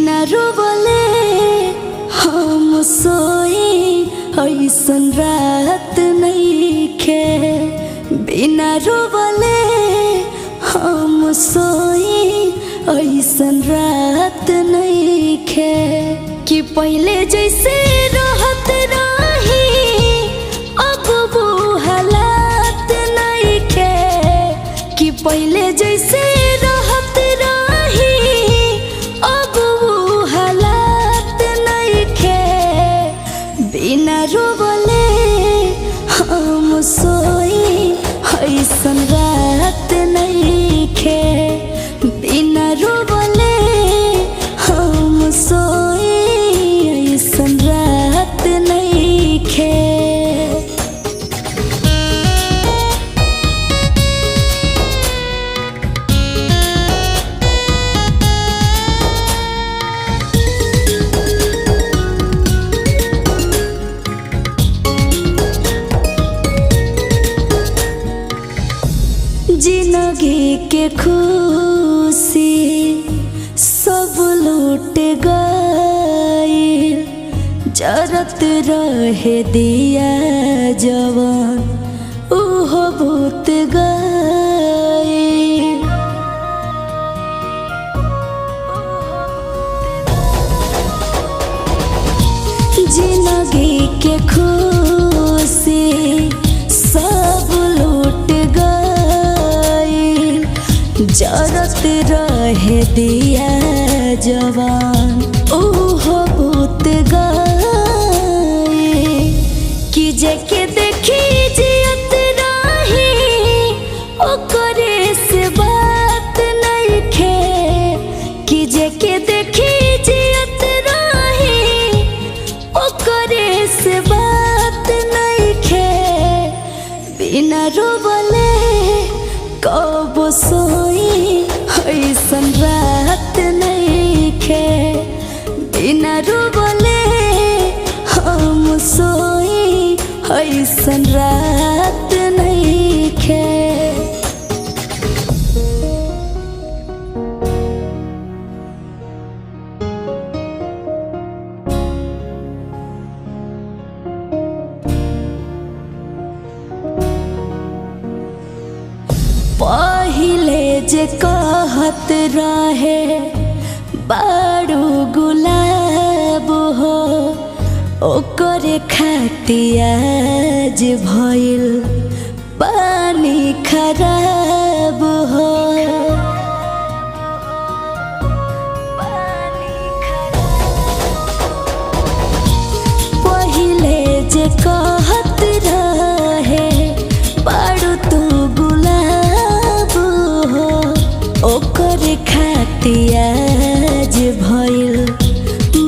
बिना रोवले हम सोई ऐसन रात नइखे। बिना रोवले हम सोई ऐसन रात नइखे। कि पहले जैसे रहत रही अब वो हालात नइखे। कि पहले जैसे रहत रही अब वो हालात नइखे। बिना रोवले हम सोई ऐसन रात नइखे। बिना रोवले हम सोई ऐसन रात नइखे। जिंदगी के खुशी सब लूट गई। जरत रहे दिया जवान उहो भूत गई। जिंदगी के खुशी सब लूट गई। जरत रहे दिया जवान उहो भूत गई। कि जेके देखी जियत रही ओकरे से बात नइखे। कि जेके देखी जियत रही ओकरे से बात नइखे। बिना रोवले कब सोई ऐसन रात नइखे। बिना रोवले हम सोई ऐसन रात नइखे। पहिले जे कहत रहे बारू गुलाब हो ओकरे खातिर आज भइल पानी खराब हो। पहिले जे कहत रहे बारू तू गुलाब हो ओकरे खातिर आज भइल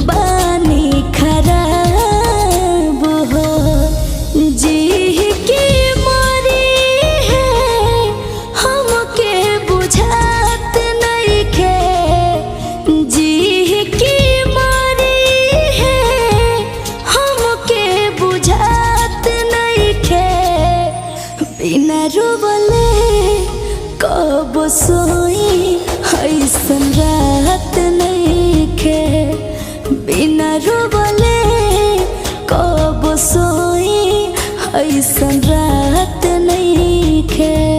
बानी खराब हो। जी की मरी है हमके बुझात नइखे। जी की मरी है हमके बुझात नइखे। बिना रोवले कब सोई ऐसन रात नइखे। बिना रोवले कब सोई ऐसन रात नइखे।